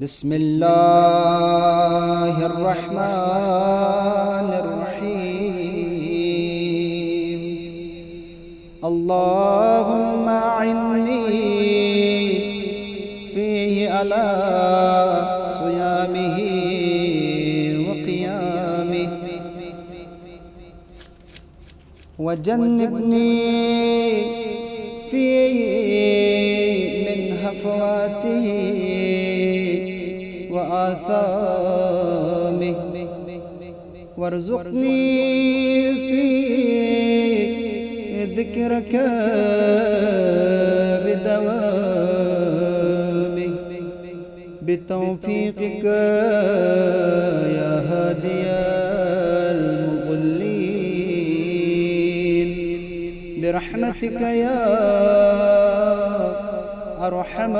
بسم الله الرحمن الرحيم. اللهم أعني فيه على صيامه وقيامه، وجنبني فيه من هفواته وآثامه، وارزقني فيه ذكرك بدوامه، بتوفيقك يا هادي المضلين، برحمتك يا أرحم